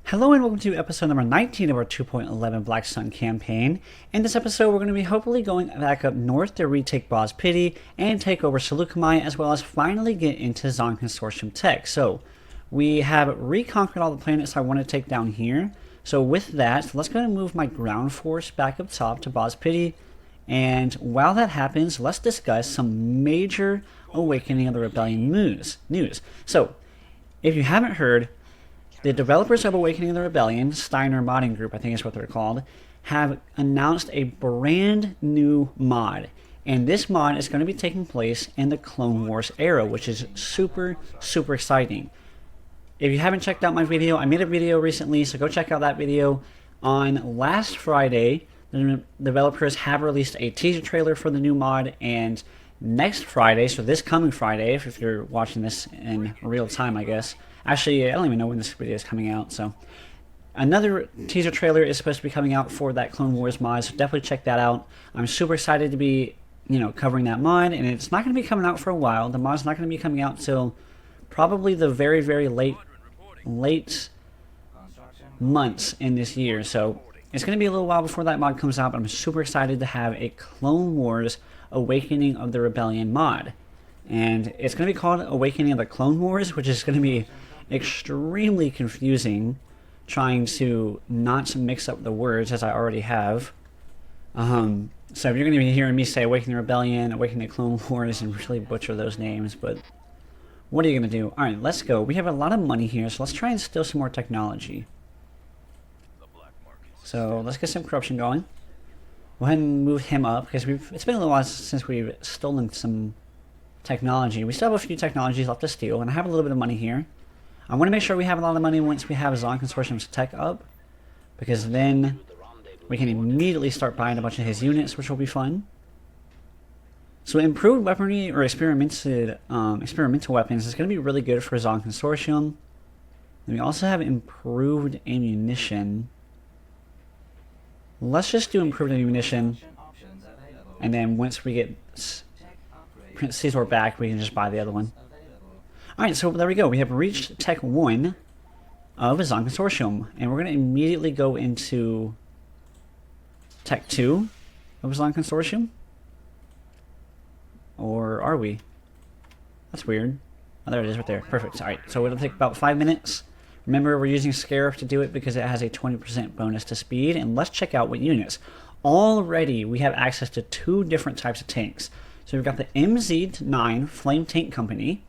Hello and welcome to episode number 19 of our 2.11 Black Sun campaign. In this episode, we're going to be hopefully going back up north to retake Boz Pity and take over Seleucami, as well as finally get into Zann Consortium tech. So, we have reconquered all the planets I want to take down here. So with that, let's go and move my ground force back up top to Boz Pity. And while that happens, let's discuss some major Awakening of the Rebellion news. So, if you haven't heard, the developers of Awakening of the Rebellion, Steiner Modding Group, I think is what they're called, have announced a brand new mod. And this mod is going to be taking place in the Clone Wars era, which is super, super exciting. If you haven't checked out my video, I made a video recently, so go check out that video. On last Friday, the developers have released a teaser trailer for the new mod, and next Friday, so this coming Friday, if you're watching this in real time, I guess. Actually, I don't even know when this video is coming out, so another teaser trailer is supposed to be coming out for that Clone Wars mod, so definitely check that out. I'm super excited to be, covering that mod, and it's not going to be coming out for a while. The mod's not going to be coming out till probably the very, very late months in this year, so it's going to be a little while before that mod comes out, but I'm super excited to have a Clone Wars Awakening of the Rebellion mod. And it's going to be called Awakening of the Clone Wars, which is going to be extremely confusing, trying to not mix up the words as I already have. So if you're going to be hearing me say Awakening the Rebellion, Awakening the Clone Wars, and really butcher those names, but what are you going to do? Alright, let's go. We have a lot of money here, so let's try and steal some more technology. So let's get some corruption going. Go ahead and move him up, because it's been a little while since we've stolen some technology. We still have a few technologies left to steal, and I have a little bit of money here. I want to make sure we have a lot of money once we have Zann Consortium's tech up, because then we can immediately start buying a bunch of his units, which will be fun. So improved weaponry or experimental weapons is going to be really good for Zann Consortium. And we also have improved ammunition. Let's just do improved ammunition, and then once we get Prince Caesar back, we can just buy the other one. Alright, so there we go. We have reached Tech 1 of Zann Consortium, and we're going to immediately go into Tech 2 of Zann Consortium. Or are we? That's weird. Oh, there it is right there. Perfect. Alright, so it'll take about 5 minutes. Remember, we're using Scarif to do it because it has a 20% bonus to speed, and let's check out what units. Already, we have access to 2 different types of tanks. So we've got the MZ9 Flame Tank Company,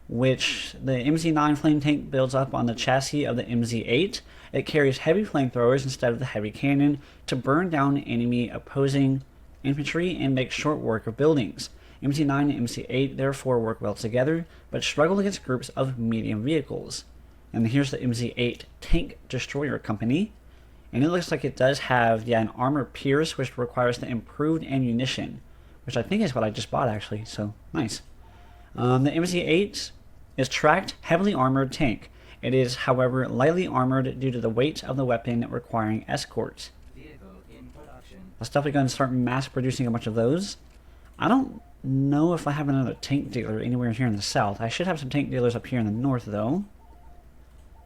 which the MZ9 Flame Tank builds up on the chassis of the MZ8. It carries heavy flamethrowers instead of the heavy cannon to burn down enemy opposing infantry and make short work of buildings. MZ9 and MZ8 therefore work well together, but struggle against groups of medium vehicles. And here's the MZ8 Tank Destroyer Company. And it looks like it does have, an armor pierce, which requires the improved ammunition, which I think is what I just bought actually, so nice. The MZ8 is tracked, heavily armored tank. It is, however, lightly armored due to the weight of the weapon requiring escort. Let's definitely go and start mass producing a bunch of those. I don't know if I have another tank dealer anywhere here in the south. I should have some tank dealers up here in the north though.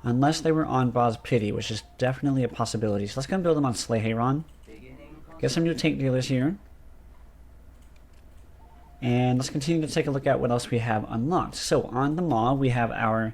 Unless they were on Boz Pity, which is definitely a possibility. So let's go and build them on Sleheyron. Get some new tank dealers here. And let's continue to take a look at what else we have unlocked. So on the mall, we have our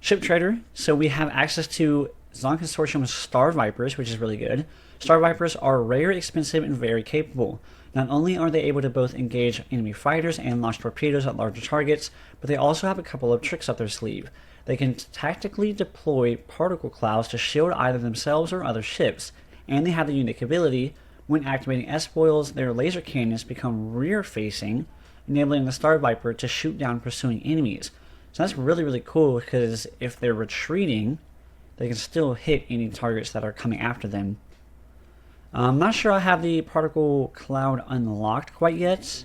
ship trader. So we have access to Zann Consortium's Star Vipers, which is really good. Star Vipers are rare, expensive, and very capable. Not only are they able to both engage enemy fighters and launch torpedoes at larger targets, but they also have a couple of tricks up their sleeve. They can tactically deploy particle clouds to shield either themselves or other ships, and they have the unique ability, when activating S-foils, their laser cannons become rear-facing, enabling the Star Viper to shoot down pursuing enemies. So that's really, really cool, because if they're retreating, they can still hit any targets that are coming after them. I'm not sure I have the particle cloud unlocked quite yet,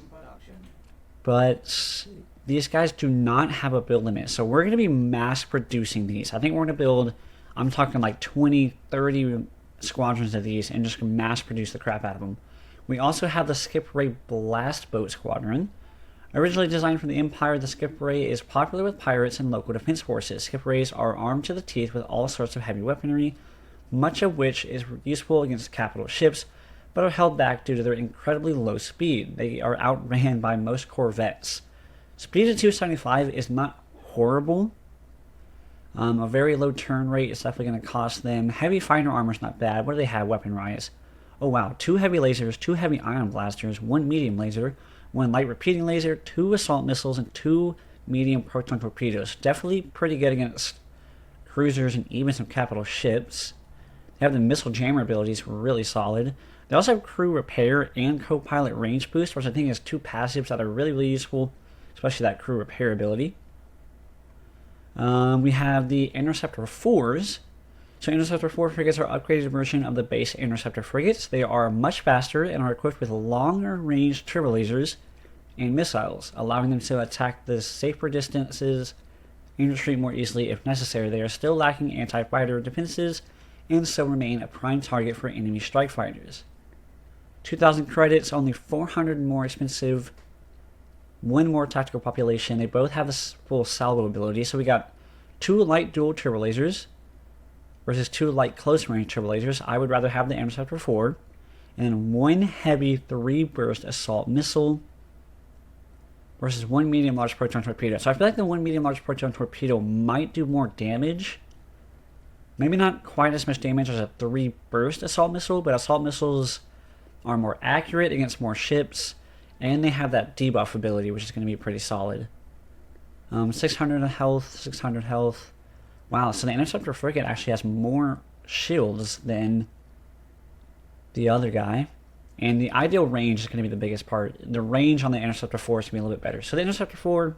but these guys do not have a build limit, so we're going to be mass producing these. I think we're going to build, I'm talking like 20, 30 squadrons of these and just mass produce the crap out of them. We also have the Skip Ray Blast Boat Squadron. Originally designed for the Empire, the skip ray is popular with pirates and local defense forces. Skip rays are armed to the teeth with all sorts of heavy weaponry, much of which is useful against capital ships, but are held back due to their incredibly low speed. They are outran by most corvettes. Speed of 275 is not horrible. A very low turn rate is definitely going to cost them. Heavy fighter armor is not bad. What do they have weapon-wise? Oh wow, 2 heavy lasers, 2 heavy ion blasters, 1 medium laser, 1 light repeating laser, 2 assault missiles, and 2 medium proton torpedoes. Definitely pretty good against cruisers and even some capital ships. They have the missile jammer abilities, really solid. They also have crew repair and co-pilot range boost, which I think is 2 passives that are really, really useful, especially that crew repair ability. We have the Interceptor 4s. So Interceptor 4 frigates are an upgraded version of the base Interceptor frigates. They are much faster and are equipped with longer range turbo lasers and missiles, allowing them to attack the safer distances and retreat more easily if necessary. They are still lacking anti-fighter defenses and so remain a prime target for enemy strike fighters. 2,000 credits, only 400 more expensive, 1 more tactical population. They both have this full salvo ability. So we got 2 light dual turbo lasers versus 2 light close range turbo lasers. I would rather have the Interceptor 4. And then 1 heavy 3 burst assault missile versus 1 medium large proton torpedo. So I feel like the 1 medium large proton torpedo might do more damage. Maybe not quite as much damage as a 3 burst assault missile, but assault missiles are more accurate against more ships, and they have that debuff ability, which is going to be pretty solid. 600 health, 600 health. Wow, so the Interceptor frigate actually has more shields than the other guy. And the ideal range is going to be the biggest part. The range on the Interceptor 4 is going to be a little bit better. So the Interceptor 4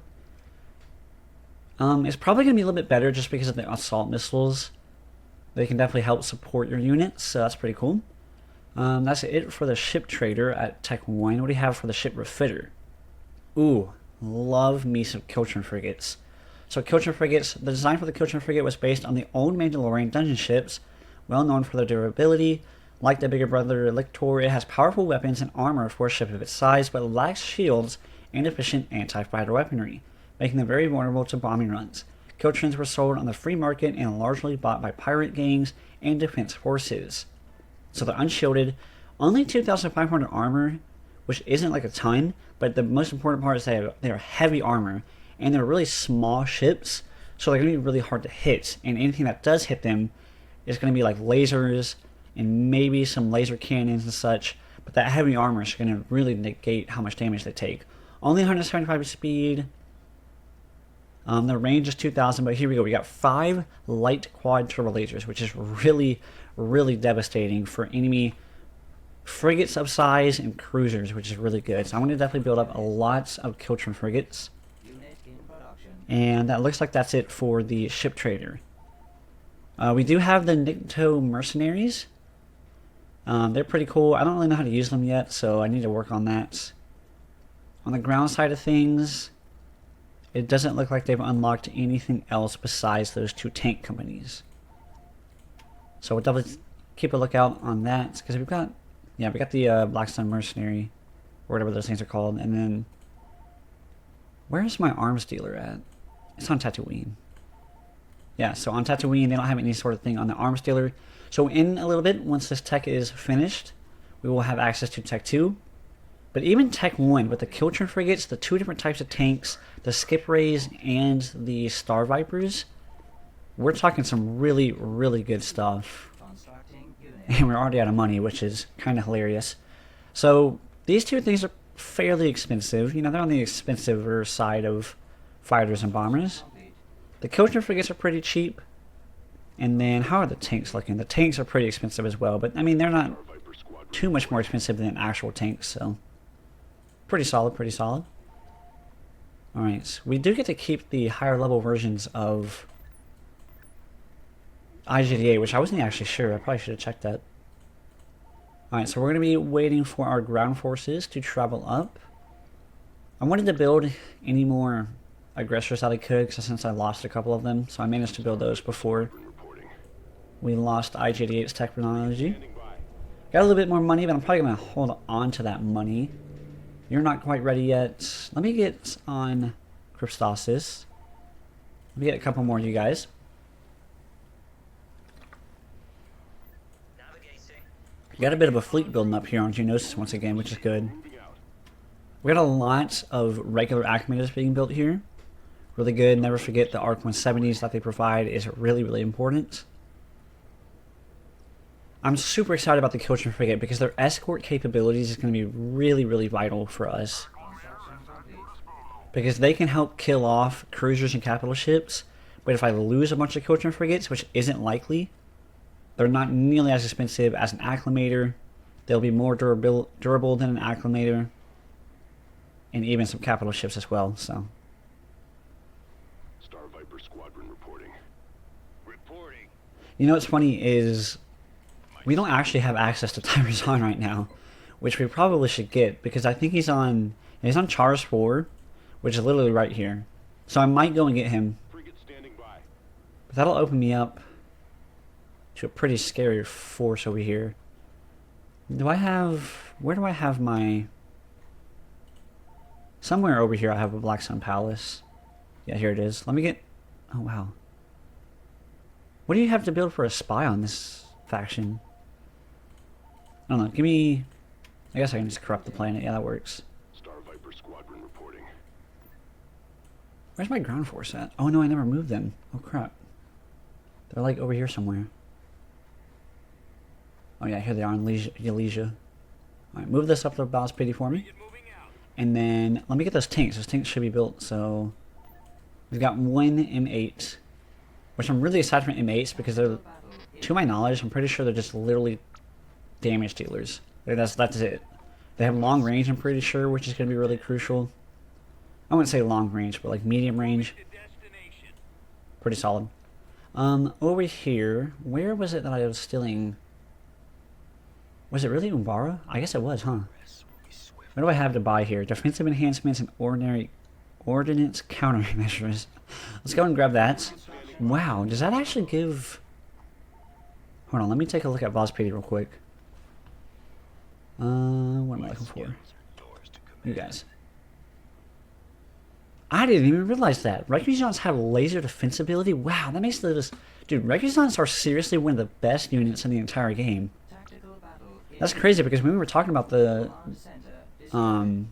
is probably going to be a little bit better just because of the assault missiles. They can definitely help support your units, so that's pretty cool. That's it for the ship trader at Tech 1. What do you have for the ship refitter? Ooh, love me some Kiltron frigates. So Kiltron frigates, the design for the Kiltron frigate was based on the old Mandalorian dungeon ships, well known for their durability. Like the bigger brother Lictor, it has powerful weapons and armor for a ship of its size, but lacks shields and efficient anti-fighter weaponry, making them very vulnerable to bombing runs. Kiltrons were sold on the free market and largely bought by pirate gangs and defense forces. So they're unshielded, only 2,500 armor, which isn't like a ton, but the most important part is they are heavy armor, and they're really small ships, so they're going to be really hard to hit, and anything that does hit them is going to be like lasers, and maybe some laser cannons and such, but that heavy armor is going to really negate how much damage they take. Only 175 speed. The range is 2,000, but here we go. We got 5 light quad turbo lasers, which is really, really devastating for enemy frigates of size and cruisers, which is really good. So I'm going to definitely build up a lot of Kiltron frigates. And that looks like that's it for the ship trader. We do have the Nikto mercenaries. They're pretty cool. I don't really know how to use them yet, so I need to work on that. On the ground side of things, it doesn't look like they've unlocked anything else besides those 2 tank companies. So we'll definitely keep a lookout on that, because we got the Blackstone mercenary, or whatever those things are called, and then where's my arms dealer at? It's on Tatooine. Yeah, so on Tatooine, they don't have any sort of thing on the arms dealer. So in a little bit, once this tech is finished, we will have access to Tech 2. But even Tech 1, with the Kiltron frigates, the 2 different types of tanks, the skip rays, and the Star Vipers, we're talking some really, really good stuff. And we're already out of money, which is kind of hilarious. So these 2 things are fairly expensive. You know, they're on the expensiver side of fighters and bombers. The Kiltron frigates are pretty cheap. And then, how are the tanks looking? The tanks are pretty expensive as well, but I mean, they're not too much more expensive than actual tanks, so pretty solid, pretty solid. Alright, so we do get to keep the higher level versions of IGDA, which I wasn't actually sure. I probably should have checked that. Alright, so we're going to be waiting for our ground forces to travel up. I wanted to build any more aggressors that I could, since I lost a couple of them, so I managed to build those before we lost IG-88's technology. Got a little bit more money, but I'm probably going to hold on to that money. You're not quite ready yet. Let me get on Cryptosis. Let me get a couple more of you guys. We got a bit of a fleet building up here on Geonosis once again, which is good. We got a lot of regular acclimators being built here. Really good. Never forget the ARC 170s that they provide is really, really important. I'm super excited about the Coaching Frigate because their escort capabilities is going to be really, really vital for us. Because they can help kill off cruisers and capital ships, but if I lose a bunch of Coaching Frigates, which isn't likely, they're not nearly as expensive as an acclimator. They'll be more durable than an acclimator, and even some capital ships as well. So. Star Viper Squadron reporting. You know what's funny is we don't actually have access to Zann right now, which we probably should get because I think he's on Chars 4, which is literally right here. So I might go and get him. But that'll open me up to a pretty scary force over here. Where do I have my... Somewhere over here I have a Black Sun Palace. Yeah, here it is. Let me get... Oh, wow. What do you have to build for a spy on this faction? I don't know. Give me... I guess I can just corrupt the planet. Yeah, that works. Star Viper Squadron reporting. Where's my ground force at? Oh, no, I never moved them. Oh, crap. They're like over here somewhere. Oh, yeah, here they are in Elysia. Alright, move this up to Ball's Pity for me. And then, let me get those tanks. Those tanks should be built, so... We've got one M8. Which I'm really excited for M8s because they're... To my knowledge, I'm pretty sure they're just literally damage dealers. That's it. They have long range, I'm pretty sure, which is going to be really crucial. I wouldn't say long range, but like medium range. Pretty solid. Over here, where was it that I was stealing... Was it really Umbara? I guess it was, huh? What do I have to buy here? Defensive enhancements and ordnance countermeasures. Let's go and grab that. Wow, does that actually give... Hold on, let me take a look at Vospity real quick. What am I looking for? You guys. I didn't even realize that. Recusants have laser defense ability? Wow, that makes this... Dude, Recusants are seriously one of the best units in the entire game. That's crazy because when we were talking about the... when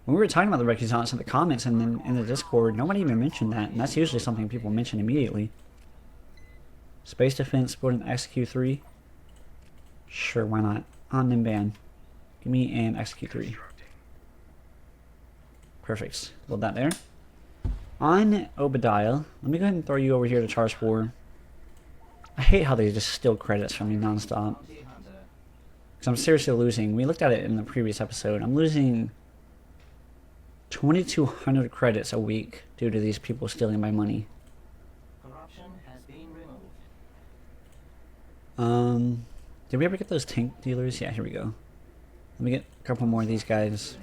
we were talking about the Recusants in the comments and then in the Discord, nobody even mentioned that, and that's usually something people mention immediately. Space Defense, building XQ3. Sure, why not? On Nimban. Give me an XQ3. Perfect. Build that there. On Obadiah, let me go ahead and throw you over here to Chars 4. I hate how they just steal credits from me nonstop. Because I'm seriously losing. We looked at it in the previous episode. I'm losing 2,200 credits a week due to these people stealing my money. Corruption has been removed. Did we ever get those tank dealers? Yeah, here we go. Let me get a couple more of these guys.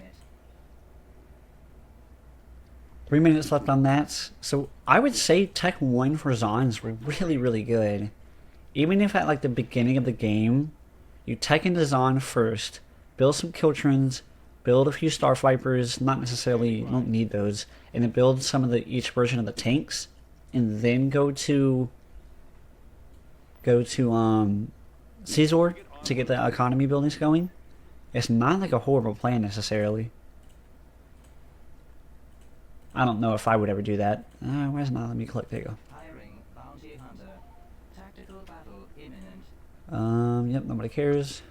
3 minutes left on that. So I would say Tech 1 for Zann's really, really good. Even if at like the beginning of the game, you tech into Zann first, build some Kiltrons, build a few Star Vipers, not necessarily, you don't need those, and then build some of each version of the tanks, and then go to Caesar to get the economy buildings going. It's not like a horrible plan necessarily. I don't know if I would ever do that. Where's not? Let me click. There you go. Hiring bounty hunter. Tactical battle imminent. Yep, nobody cares.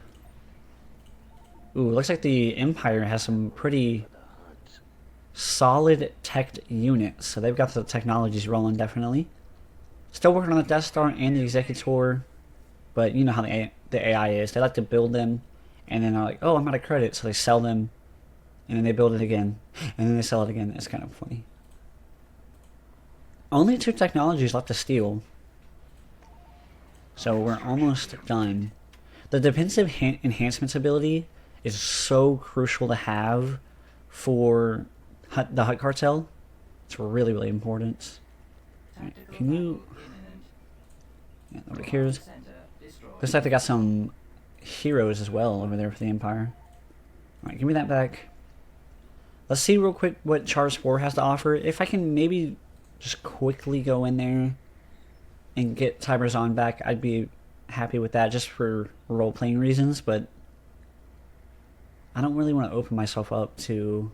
Ooh, looks like the Empire has some pretty solid teched units. So they've got the technologies rolling, definitely. Still working on the Death Star and the Executor. But you know how the AI is. They like to build them, and then they're like, oh, I'm out of credit. So they sell them, and then they build it again. And then they sell it again. It's kind of funny. Only 2 technologies left to steal. So we're almost done. The defensive enhancements ability is so crucial to have for the Hut Cartel. It's really, really important. Right, can you... Yeah, nobody cares. Looks like they got some heroes as well over there for the Empire. Alright, give me that back. Let's see real quick what Char's 4 has to offer. If I can maybe just quickly go in there and get Tiber Zann back, I'd be happy with that just for role-playing reasons, but I don't really want to open myself up to...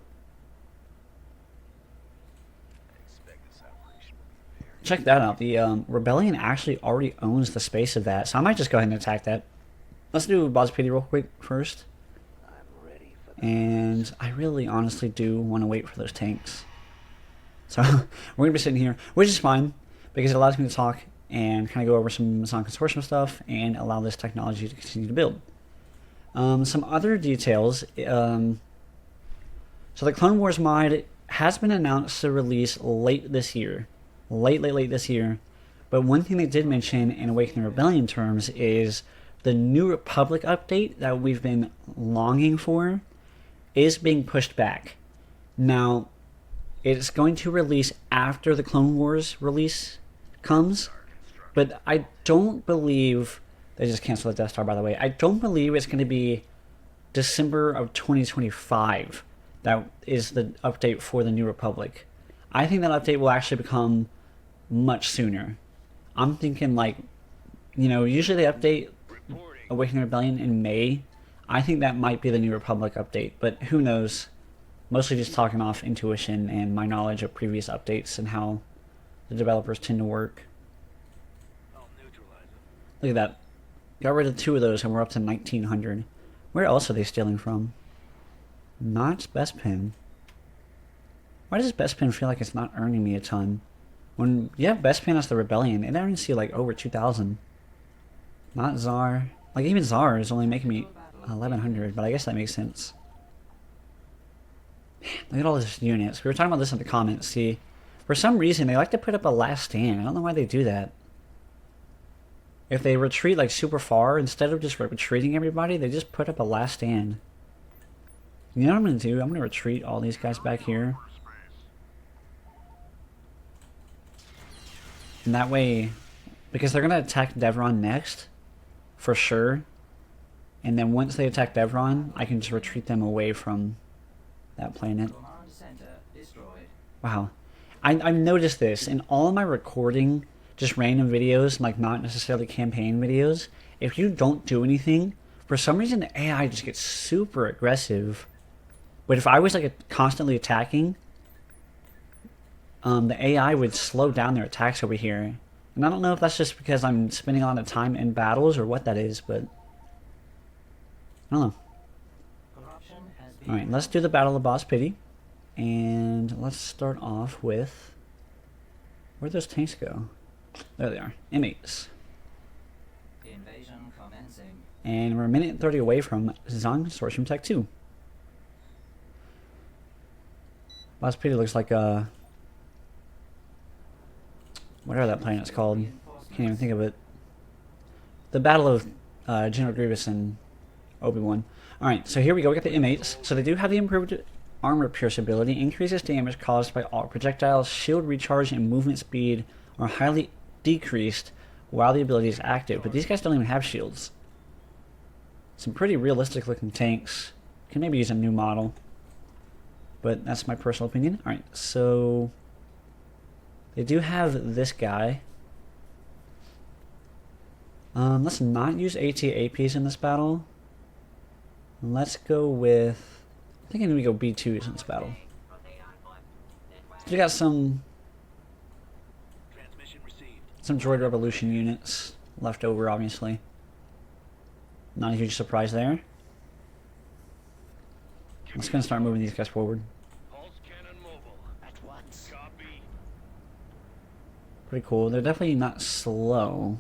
Check that out. The Rebellion actually already owns the space of that, so I might just go ahead and attack that. Let's do Boss PD real quick first. And I really honestly do want to wait for those tanks. So we're going to be sitting here, which is fine, because it allows me to talk and kind of go over some Zann Consortium stuff and allow this technology to continue to build. Some other details. So the Clone Wars mod has been announced to release late this year. Late this year. But one thing they did mention in Awakening Rebellion terms is the New Republic update that we've been longing for is being pushed back. Now, it's going to release after the Clone Wars release comes, but I don't believe... They just canceled the Death Star, by the way. I don't believe it's going to be December of 2025 that is the update for the New Republic. I think that update will actually become much sooner. I'm thinking like, you know, usually they update Awakening Rebellion in May. I think that might be the New Republic update, but who knows? Mostly just talking off intuition and my knowledge of previous updates and how the developers tend to work. Look at that. Got rid of 2 of those and we're up to 1900. Where else are they stealing from? Not Bespin. Why does Bespin feel like it's not earning me a ton? When you have Bespin as the Rebellion, it earns you like over 2,000. Not Czar. Like even Czar is only making me 1,100, but I guess that makes sense. Man, look at all these units. We were talking about this in the comments. See, for some reason they like to put up a last stand. I don't know why they do that. If they retreat like super far, instead of just retreating everybody, they just put up a last stand. You know what I'm going to do? I'm going to retreat all these guys back here. And that way, because they're going to attack Devron next, for sure. And then once they attack Devron, I can just retreat them away from that planet. Wow. I've noticed this in all of my recording, just random videos, like not necessarily campaign videos. If you don't do anything, for some reason the AI just gets super aggressive. But if I was like constantly attacking, the AI would slow down their attacks over here. And I don't know if that's just because I'm spending a lot of time in battles or what that is, but I don't know. Alright, let's do the Battle of Boss Pity. And let's start off with... Where'd those tanks go? There they are. M8s. Invasion commencing. And we're a minute and 30 away from Zann Consortium Tech 2. Boss Pity looks like a... whatever that planet's called. Can't even think of it. The Battle of General Grievous and Obi-Wan. Alright, so here we go. We got the M8s. So they do have the improved armor pierce ability. Increases damage caused by all projectiles, shield recharge, and movement speed are highly decreased while the ability is active. But these guys don't even have shields. Some pretty realistic looking tanks. Can maybe use a new model. But that's my personal opinion. Alright, so... they do have this guy. Let's not use AT-APs in this battle. Let's go with... I think I'm going to go B2s in this battle. We got some Droid Revolution units left over, obviously. Not a huge surprise there. I'm just going to start moving these guys forward. Pretty cool. They're definitely not slow.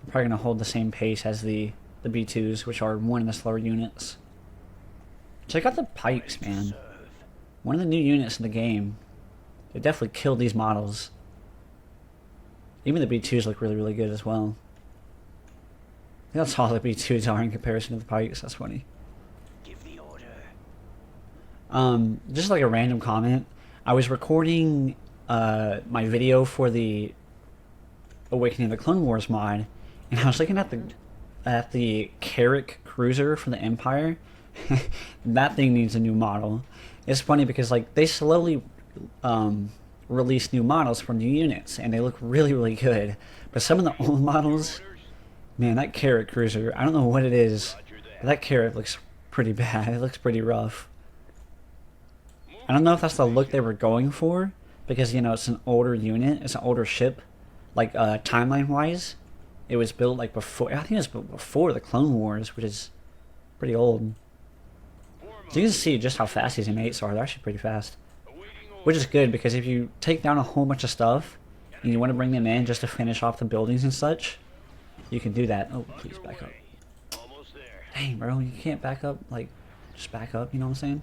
I'm probably going to hold the same pace as the B2s, which are one of the slower units. Check out the pikes, man. One of the new units in the game. They definitely killed these models. Even the B2s look really, really good as well. Look how tall the B2s are in comparison to the pikes. That's funny. Give the order. Just like a random comment. I was recording my video for the Awakening of the Clone Wars mod, and I was looking at the Carrack cruiser from the Empire, That thing needs a new model. It's funny because like they slowly release new models for new units, and they look really, really good. But some of the old models, man, that carrot cruiser, I don't know what it is, but that carrot looks pretty bad. It looks pretty rough. I don't know if that's the look they were going for, because, you know, it's an older unit, it's an older ship, like, timeline-wise. It was built, like, before, I think it was built before the Clone Wars, which is pretty old. So you can see just how fast these M8s are. They're actually pretty fast. Which is good, because if you take down a whole bunch of stuff, and you want to bring them in just to finish off the buildings and such, you can do that. Oh, please back up. Dang, bro, you can't back up, like, just back up, you know what I'm saying?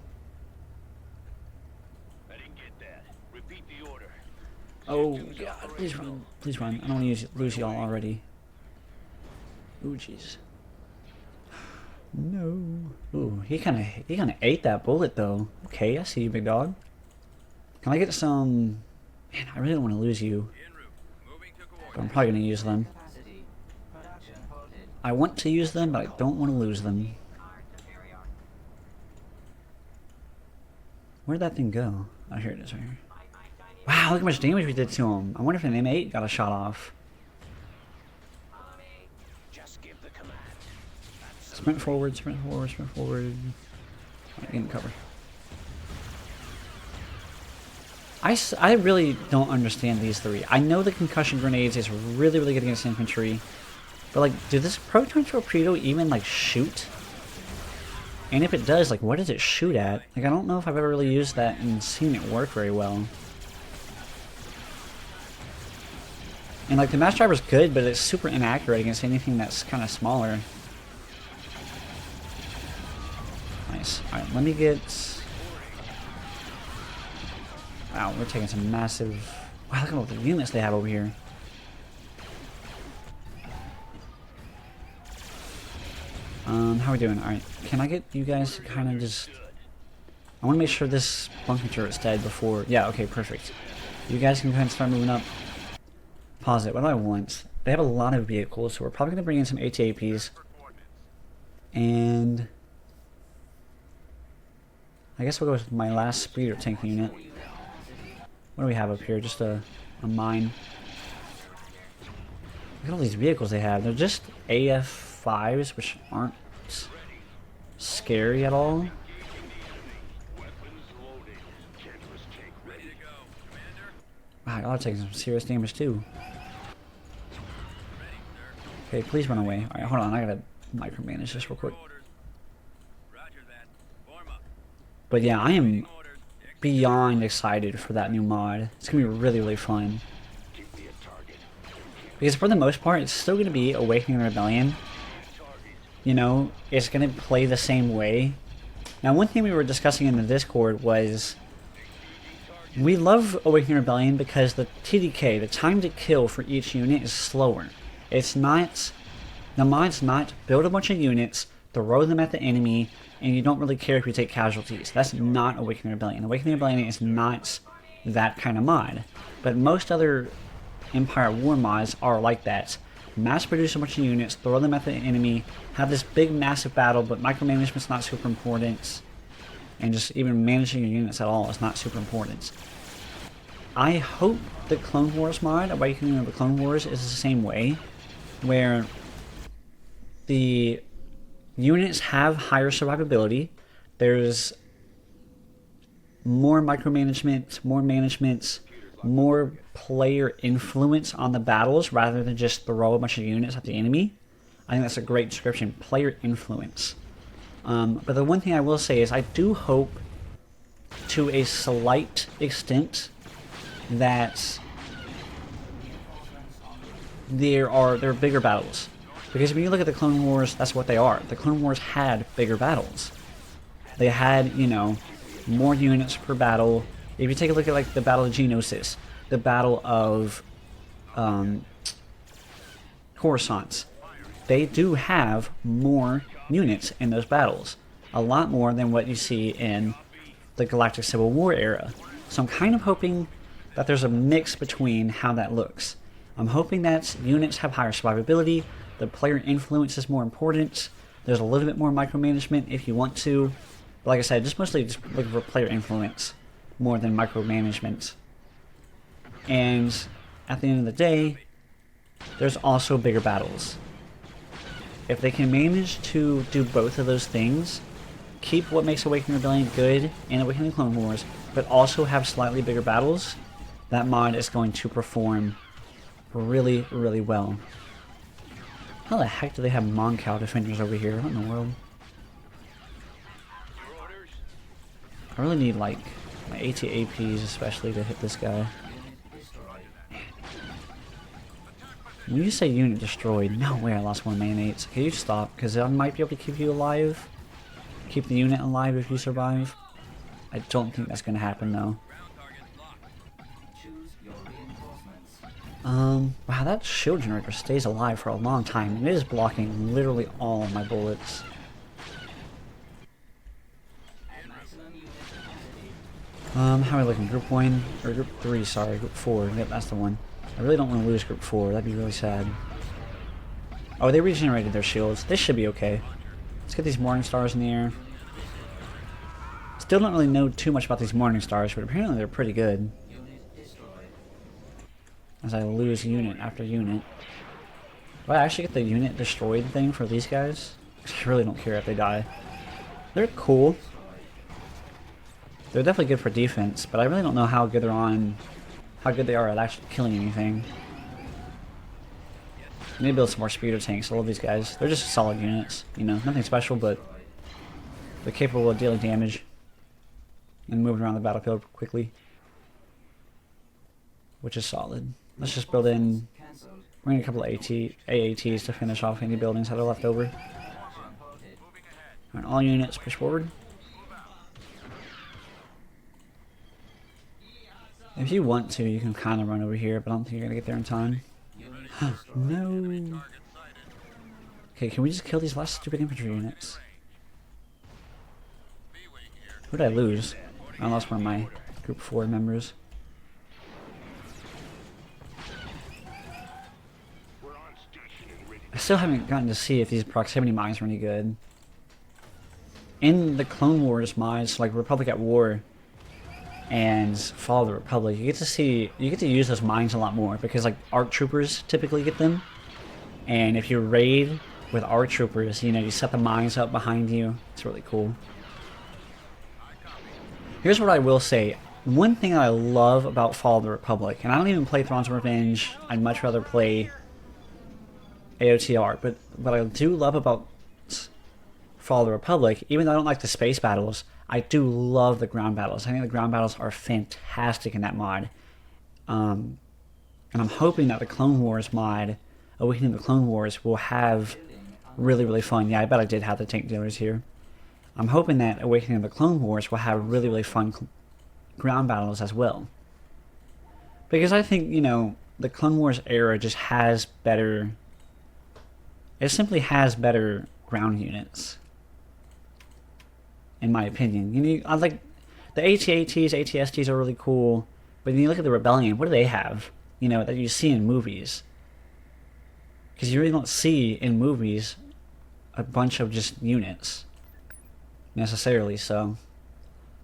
Oh, God, please run. Please run. I don't want to lose y'all already. Ooh, jeez. No. Ooh, he kind of ate that bullet, though. Okay, I see you, big dog. Can I get some... Man, I really don't want to lose you. But I'm probably going to use them. Capacity. Production halted. I want to use them, but I don't want to lose them. Where'd that thing go? Oh, here it is right here. Wow, look how much damage we did to him. I wonder if an M8 got a shot off. Sprint forward, sprint forward, sprint forward. Alright, get in cover. I really don't understand these three. I know the concussion grenades is really, really good against infantry. But, like, did this proton torpedo even, like, shoot? And if it does, like, what does it shoot at? Like, I don't know if I've ever really used that and seen it work very well. And, like, the mass driver's good, but it's super inaccurate against anything that's kind of smaller. Nice. Alright, let me get... Wow, we're taking some massive... Wow, look at all the units they have over here. How are we doing? Alright, can I get you guys to kind of just... I want to make sure this bunker turret's dead before... Yeah, okay, perfect. You guys can go ahead and start moving up. Pause it. What do I want? They have a lot of vehicles, so we're probably going to bring in some ATAPs. And... I guess we'll go with my last speeder tank unit. What do we have up here? Just a mine. Look at all these vehicles they have. They're just AF5s, which aren't scary at all. Wow, y'all are taking some serious damage too. Okay, please run away. Alright, hold on. I gotta micromanage this real quick. But yeah, I am beyond excited for that new mod. It's gonna be really, really fun. Because for the most part, it's still gonna be Awakening Rebellion. You know, it's gonna play the same way. Now, one thing we were discussing in the Discord was we love Awakening Rebellion because the TDK, the time to kill for each unit, is slower. It's not... The mod's not build a bunch of units, throw them at the enemy, and you don't really care if you take casualties. That's not Awakening Rebellion. Awakening Rebellion is not that kind of mod. But most other Empire War mods are like that. Mass produce a bunch of units, throw them at the enemy, have this big massive battle, but micromanagement's not super important. And just even managing your units at all is not super important. I hope the Clone Wars mod, Awakening of the Clone Wars, is the same way. Where the units have higher survivability. There's more micromanagement, more management, more player influence on the battles rather than just throw a bunch of units at the enemy. I think that's a great description, player influence. But the one thing I will say is I do hope to a slight extent that there are bigger battles. Because when you look at the Clone Wars, that's what they are. The Clone Wars had bigger battles. They had, you know, more units per battle. If you take a look at, like, the Battle of Geonosis, the Battle of Coruscant, they do have more units in those battles. A lot more than what you see in the Galactic Civil War era. So I'm kind of hoping that there's a mix between how that looks. I'm hoping that units have higher survivability, the player influence is more important, There's a little bit more micromanagement if you want to. But like I said, just mostly just looking for player influence more than micromanagement. And at the end of the day, there's also bigger battles. If they can manage to do both of those things, keep what makes Awakening Rebellion good in Awakening Clone Wars, but also have slightly bigger battles, that mod is going to perform really, really well. How the heck do they have Moncal defenders over here? What in the world? I really need, like, my AT-APs especially to hit this guy. When you say unit destroyed, no way I lost 1 man-8. Can you stop? Because I might be able to keep you alive. Keep the unit alive if you survive. I don't think that's going to happen, though. Wow, that shield generator stays alive for a long time. It is blocking literally all of my bullets. How are we looking? Group 1? Or Group 3, sorry. Group 4. Yep, that's the one. I really don't want to lose Group 4. That'd be really sad. Oh, they regenerated their shields. This should be okay. Let's get these Morning Stars in the air. Still don't really know too much about these Morning Stars, but apparently they're pretty good. As I lose unit after unit. Do I actually get the unit destroyed thing for these guys? I really don't care if they die. They're cool. They're definitely good for defense, but I really don't know how good they are at actually killing anything. Maybe build some more speeder tanks. I love these guys. They're just solid units. You know, nothing special, but they're capable of dealing damage and moving around the battlefield quickly, which is solid. Let's just build in. We're gonna need a couple of AATs to finish off any buildings that are left over. Alright, all units push forward. If you want to, you can kind of run over here, but I don't think you're gonna get there in time. No. Okay, can we just kill these last stupid infantry units? Who did I lose? I lost one of my Group 4 members. I still haven't gotten to see if these proximity mines are any good. In the Clone Wars mods, like Republic at War and Fall of the Republic, you get to use those mines a lot more because like ARC troopers typically get them. And if you raid with ARC troopers, you know, you set the mines up behind you. It's really cool. Here's what I will say. One thing that I love about Fall of the Republic, and I don't even play Thrawn's Revenge, I'd much rather play AOTR, but what I do love about Fall of the Republic, even though I don't like the space battles, I do love the ground battles. I think the ground battles are fantastic in that mod. And I'm hoping that the Clone Wars mod, Awakening the Clone Wars, will have really, really fun. Yeah, I bet I did have the tank dealers here. I'm hoping that Awakening of the Clone Wars will have really, really fun ground battles as well. Because I think, you know, the Clone Wars era just has better... It simply has better ground units, in my opinion. You know, I like the AT-ATs, AT-STs are really cool, but when you look at the Rebellion, what do they have? You know, that you see in movies. Because you really don't see in movies a bunch of just units, necessarily, so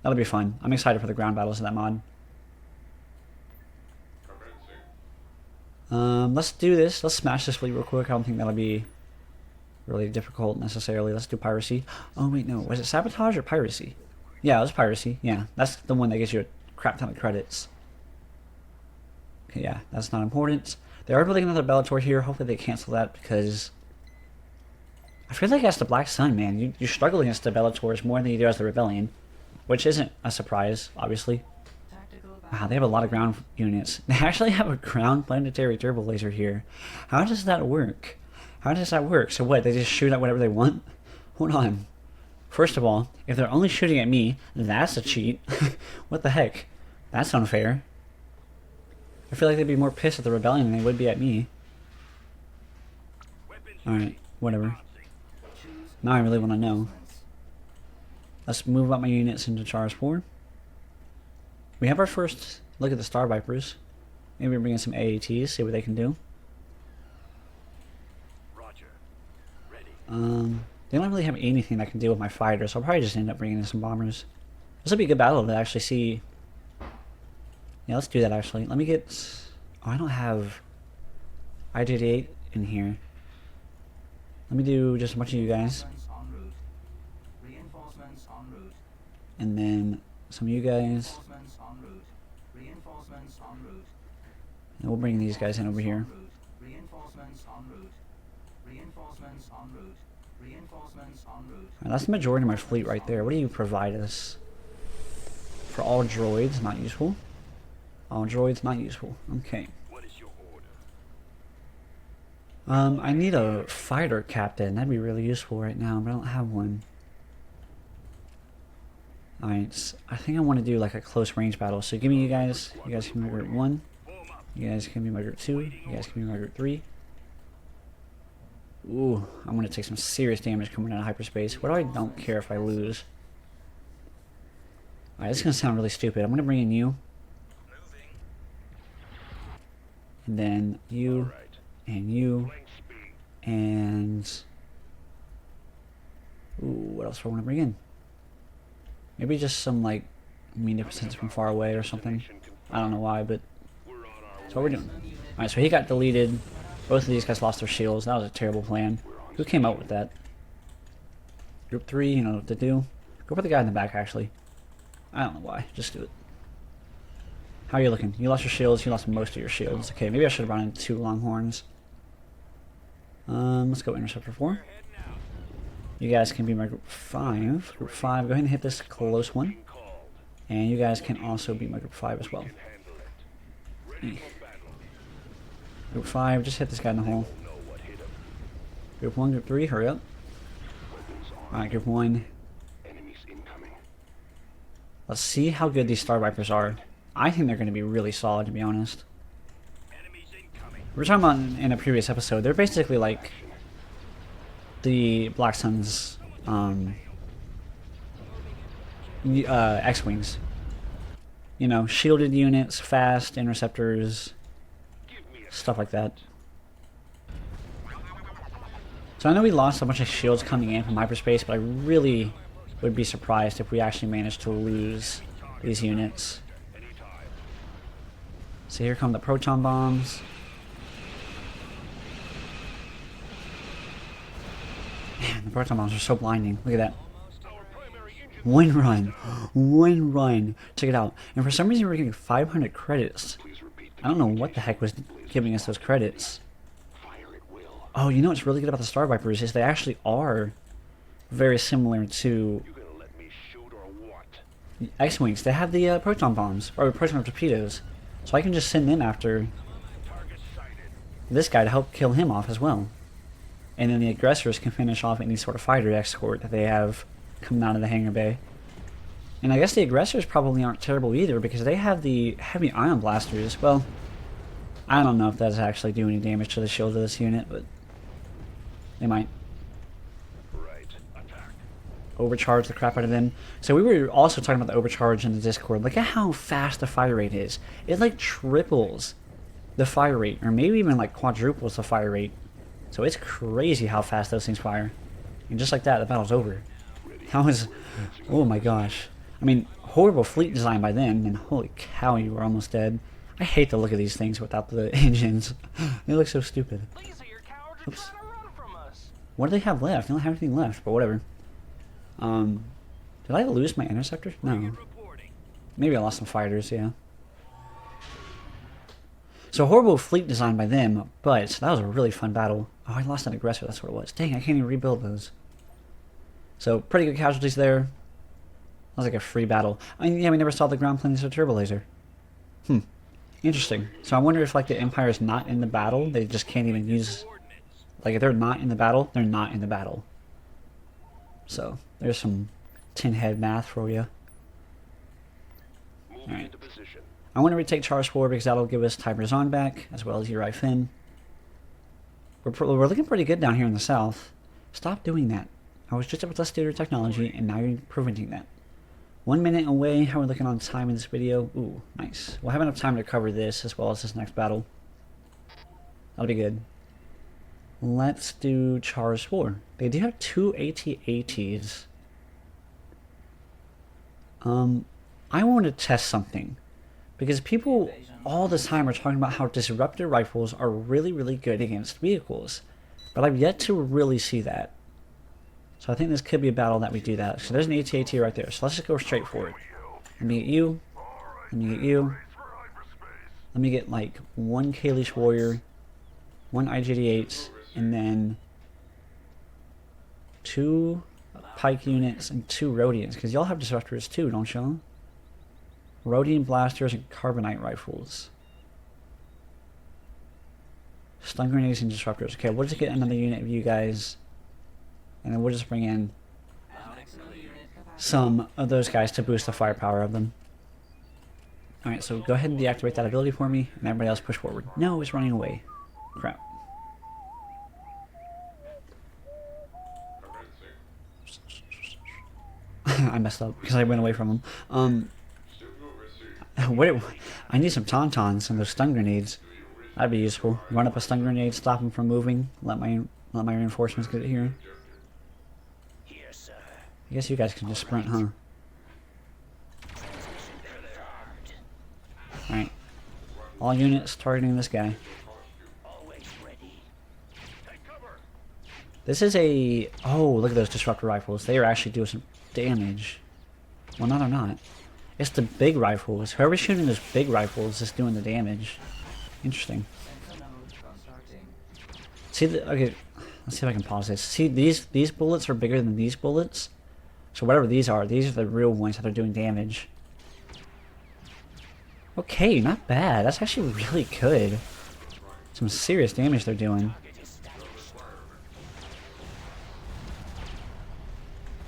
that'll be fun. I'm excited for the ground battles in that mod. Let's do this. Let's smash this fleet real quick. I don't think that'll be really difficult necessarily. Let's do piracy. Oh wait, no. Was it sabotage or piracy? Yeah, it was piracy. Yeah, that's the one that gives you a crap ton of credits. Okay, yeah, that's not important. They are building another Bellator here. Hopefully they cancel that because I feel like as the Black Sun, man, you struggle against the Bellators more than you do as the Rebellion, which isn't a surprise, obviously. Wow, they have a lot of ground units. They actually have a ground planetary turbo laser here. How does that work? How does that work? So what, they just shoot at whatever they want? Hold on. First of all, if they're only shooting at me, that's a cheat. What the heck? That's unfair. I feel like they'd be more pissed at the Rebellion than they would be at me. Alright, whatever. Now I really want to know. Let's move up my units into Charge 4. We have our first look at the Star Vipers. Maybe we bring in some AATs, see what they can do. They don't really have anything that can deal with my fighters, so I'll probably just end up bringing in some bombers. This will be a good battle to actually see. Yeah, let's do that actually. Let me get... Oh, I don't have I-88 in here. Let me do just a bunch of you guys. Reinforcements en route. And then some of you guys. Reinforcements en route. Reinforcements en route. And we'll bring these guys in over here. Reinforcements en route. Reinforcements en route. Reinforcements en route. Alright, that's the majority of my fleet right there. What do you provide us? For all droids, not useful. All droids, not useful. Okay. What is your order? I need a fighter captain. That'd be really useful right now, but I don't have one. Alright, I think I want to do like a close range battle. So give me you guys. You guys can be my group 1. You guys can be my group 2. You guys can be my group 3. Ooh, I'm going to take some serious damage coming out of hyperspace. What do I don't care if I lose? Alright, this is going to sound really stupid. I'm going to bring in you. And then you. And you. And... Ooh, what else do I want to bring in? Maybe just some, like, munificence from far away or something. I don't know why, but that's what we're doing. Alright, so he got deleted. Both of these guys lost their shields. That was a terrible plan. Who came up with that? Group 3, you know what to do. Go for the guy in the back, actually. I don't know why. Just do it. How are you looking? You lost your shields. You lost most of your shields. Okay, maybe I should have brought in 2 Longhorns. Let's go Interceptor 4. You guys can be my group 5. Group 5, go ahead and hit this close one. And you guys can also be my group 5 as well. Group 5, just hit this guy in the hole. Group 1, group 3, hurry up. Alright, group 1. Let's see how good these Star Vipers are. I think they're going to be really solid, to be honest. We were talking about in a previous episode, they're basically like the Black Sun's X-Wings. You know, shielded units, fast, interceptors, stuff like that. So I know we lost a bunch of shields coming in from hyperspace, but I really would be surprised if we actually managed to lose these units. So here come the proton bombs. Man, the proton bombs are so blinding. Look at that. One run. One run. Check it out. And for some reason we're getting 500 credits. I don't know what the heck was giving us those credits. Oh, you know what's really good about the Star Vipers is they actually are very similar to X-Wings. They have the proton bombs, or proton torpedoes. So I can just send them after this guy to help kill him off as well. And then the aggressors can finish off any sort of fighter escort that they have coming out of the hangar bay. And I guess the aggressors probably aren't terrible either because they have the heavy ion blasters. Well, I don't know if that's actually doing any damage to the shield of this unit, but they might. Overcharge the crap out of them. So we were also talking about the overcharge in the Discord. Look at how fast the fire rate is. It like triples the fire rate, or maybe even like quadruples the fire rate. So it's crazy how fast those things fire. And just like that, the battle's over. That was, oh my gosh. I mean, horrible fleet design by them, and holy cow, you were almost dead. I hate the look of these things without the engines. They look so stupid. Oops. What do they have left? They don't have anything left, but whatever. Did I lose my interceptor? No. Maybe I lost some fighters, yeah. So horrible fleet design by them, but that was a really fun battle. Oh, I lost an aggressor, that's what it was. Dang, I can't even rebuild those. So, pretty good casualties there. That was like a free battle. I mean, yeah, we never saw the ground planes or turbo laser. Interesting. So I wonder if like the Empire is not in the battle, they just can't even use... Like if they're not in the battle, they're not in the battle. So, there's some tin head math for you. Alright. I want to retake Charge 4 because that'll give us Tiber Zann back, as well as Uri Finn. We're looking pretty good down here in the south. Stop doing that. I was just about to steal your technology, and now you're preventing that. 1 minute away. How are we looking on time in this video? Ooh, nice. We'll have enough time to cover this, as well as this next battle. That'll be good. Let's do Char's 4. They do have 2 AT-ATs. I want to test something. Because people all the time are talking about how disruptor rifles are really, really good against vehicles. But I've yet to really see that. So I think this could be a battle that we do that. So there's an AT-AT right there. So let's just go straight for it. Let me get you. Let me get you. Let me get like 1 Kalish Warrior, 1 IGD-8, and then 2 Pike units and 2 Rhodians. Because y'all have disruptors too, don't y'all? Rhodian blasters and carbonite rifles. Stun grenades and disruptors. Okay, we'll just get another unit of you guys. And then we'll just bring in some of those guys to boost the firepower of them. Alright, so go ahead and deactivate that ability for me, and everybody else push forward. No, it's running away. Crap. I messed up because I went away from them. I need some tauntauns and those stun grenades. That'd be useful. Run up a stun grenade, stop them from moving, let my reinforcements get here. I guess you guys can just sprint, huh? Alright. All units targeting this guy. This is a... Oh, look at those disruptor rifles. They are actually doing some damage. Well, no, they're not. It's the big rifles. Whoever's shooting those big rifles is doing the damage. Interesting. See the... Okay, let's see if I can pause this. See, these bullets are bigger than these bullets. So whatever these are the real ones that are doing damage. Okay, not bad. That's actually really good. Some serious damage they're doing.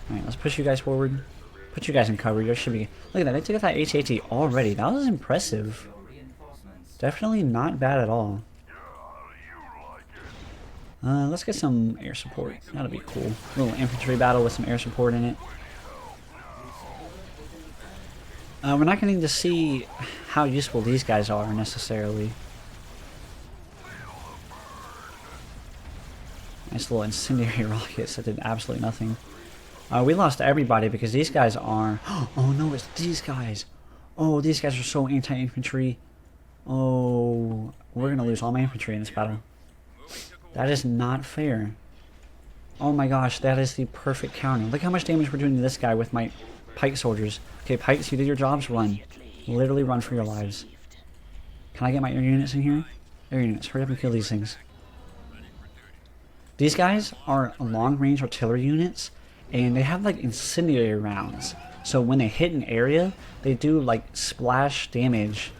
Alright, let's push you guys forward. Put you guys in cover. You should be... Look at that, they took out that AT-AT already. That was impressive. Definitely not bad at all. Let's get some air support. That'll be cool. A little infantry battle with some air support in it. We're not getting to see how useful these guys are necessarily. Nice little incendiary rockets that did absolutely nothing. We lost everybody because these guys are... Oh no, it's these guys. Oh, these guys are so anti-infantry. Oh, we're going to lose all my infantry in this battle. That is not fair. Oh my gosh, that is the perfect counter. Look how much damage we're doing to this guy with my Pike soldiers. Okay, Pikes, you did your jobs, run. Literally run for your lives. Can I get my air units in here? Air units, hurry up and kill these things. These guys are long-range artillery units, and they have like incendiary rounds. So when they hit an area, they do like splash damage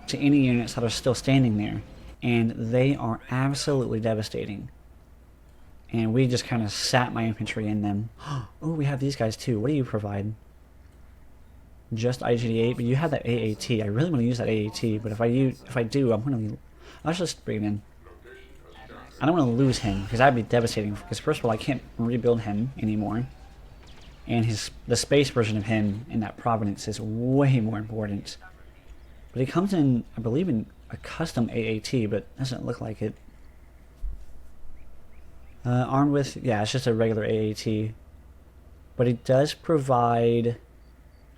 to any units that are still standing there. And they are absolutely devastating. And we just kind of sat my infantry in them. Oh, we have these guys too. What do you provide? Just IGD-8, but you have that AAT. I really want to use that AAT, but if I do, I'm going to... Let's just bring him in. I don't want to lose him, because that'd be devastating. Because first of all, I can't rebuild him anymore. And the space version of him in that Providence is way more important. But he comes in, I believe, in a custom AAT, but doesn't look like it. Armed with... Yeah, it's just a regular AAT. But it does provide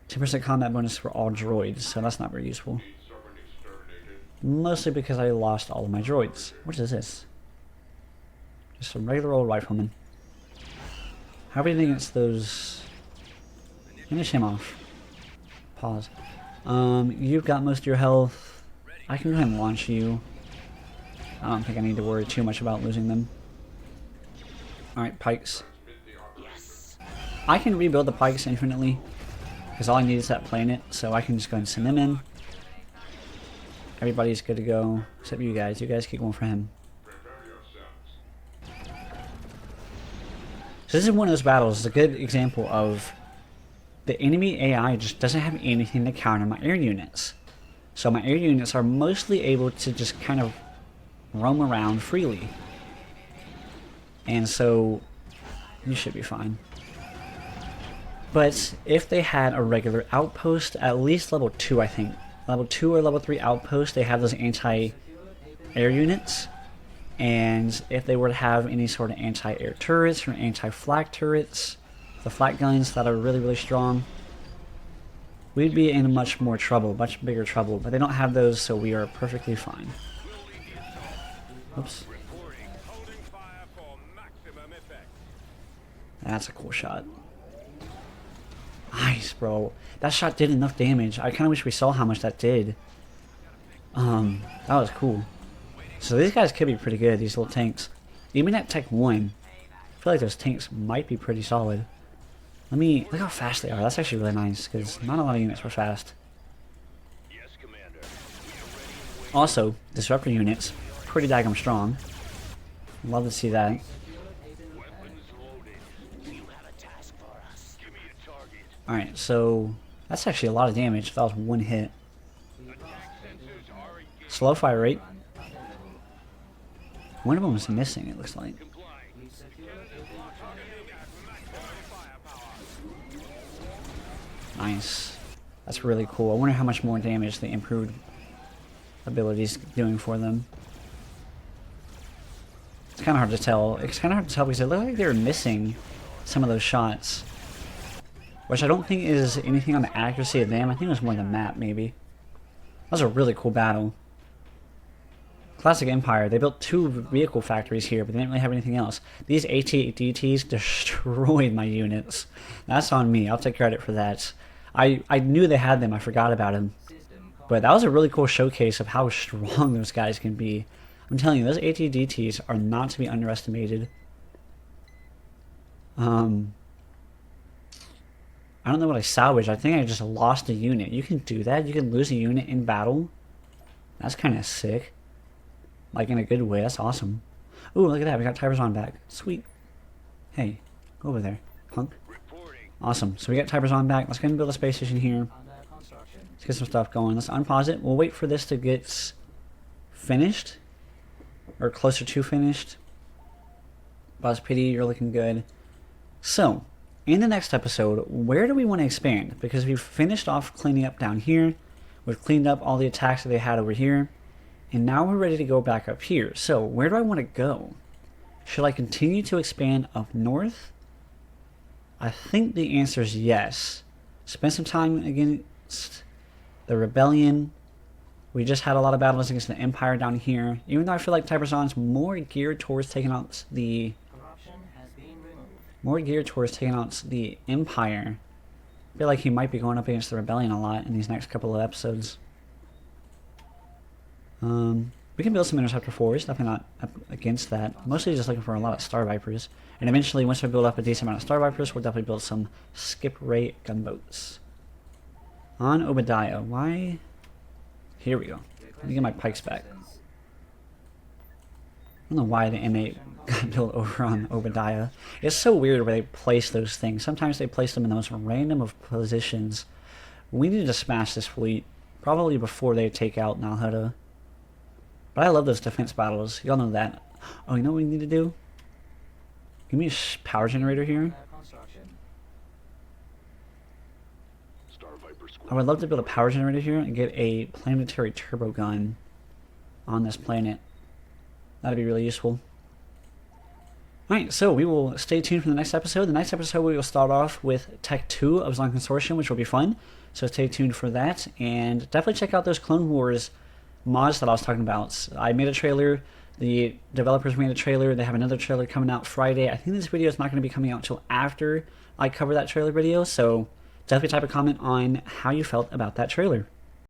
10% combat bonus for all droids, so that's not very useful. Mostly because I lost all of my droids. What is this? Just a regular old rifleman. How are we doing against those? Finish him off. Pause. You've got most of your health. I can go ahead and launch you. I don't think I need to worry too much about losing them. Alright, Pikes. I can rebuild the Pikes infinitely, because all I need is that planet, so I can just go ahead and send them in. Everybody's good to go, except you guys. You guys keep going for him. So this is one of those battles. It's a good example of the enemy AI just doesn't have anything to counter my air units. So my air units are mostly able to just kind of roam around freely. And so you should be fine. But if they had a regular outpost, at least level 2 I think, level 2 or level 3 outpost, they have those anti-air units. And if they were to have any sort of anti-air turrets or anti-flak turrets, the flak guns that are really, really strong, we'd be in much more trouble, much bigger trouble. But they don't have those, so we are perfectly fine. Oops. That's a cool shot. Nice, bro. That shot did enough damage. I kind of wish we saw how much that did. That was cool. So these guys could be pretty good, these little tanks. Even at Tech 1, I feel like those tanks might be pretty solid. Look how fast they are. That's actually really nice, because not a lot of units were fast. Also, disruptor units, pretty daggum strong. Love to see that. Alright, so that's actually a lot of damage. That was one hit. Slow fire rate. One of them is missing, it looks like. Nice. That's really cool. I wonder how much more damage the improved abilities doing for them. It's kind of hard to tell. It's kind of hard to tell because it looked like they were missing some of those shots. Which I don't think is anything on the accuracy of them. I think it was more the map, maybe. That was a really cool battle. Classic Empire, they built 2 vehicle factories here, but they didn't really have anything else. These AT-DTs destroyed my units. That's on me. I'll take credit for that. I knew they had them. I forgot about them. But that was a really cool showcase of how strong those guys can be. I'm telling you, those AT-DTs are not to be underestimated. I don't know what I salvaged. I think I just lost a unit. You can do that. You can lose a unit in battle. That's kind of sick. Like in a good way. That's awesome. Ooh, look at that. We got Tiberzon back. Sweet. Hey, go over there, punk. Awesome. So we got Tiberzon back. Let's go and build a space station here. Let's get some stuff going. Let's unpause it. We'll wait for this to get finished. Or closer to finished. Buzz Pity, you're looking good. So, in the next episode, where do we want to expand? Because we've finished off cleaning up down here. We've cleaned up all the attacks that they had over here. And now we're ready to go back up here. So, where do I want to go? Should I continue to expand up north? I think the answer is yes. Spend some time against the Rebellion. We just had a lot of battles against the Empire down here. Even though I feel like Tiberzon's more geared towards taking out the... the Empire. I feel like he might be going up against the Rebellion a lot in these next couple of episodes. We can build some Interceptor 4s, definitely not up against that. Mostly just looking for a lot of Star Vipers. And eventually, once we build up a decent amount of Star Vipers, we'll definitely build some skip rate gunboats. On Obadiah, why? Here we go. Let me get my pikes back. I don't know why the M8 got built over on Obadiah. It's so weird where they place those things. Sometimes they place them in the most random of positions. We need to smash this fleet, probably before they take out Nalhutta. But I love those defense battles. Y'all know that. Oh, you know what we need to do? Give me a power generator here. I would love to build a power generator here and get a planetary turbo gun on this planet. That'd be really useful. Alright, so we will stay tuned for the next episode. The next episode we will start off with Tech 2 of Zann Consortium, which will be fun. So stay tuned for that. And definitely check out those Clone Wars mods that I was talking about. I made a trailer. The developers made a trailer. They have another trailer coming out Friday. I think this video is not going to be coming out until after I cover that trailer video. So definitely type a comment on how you felt about that trailer.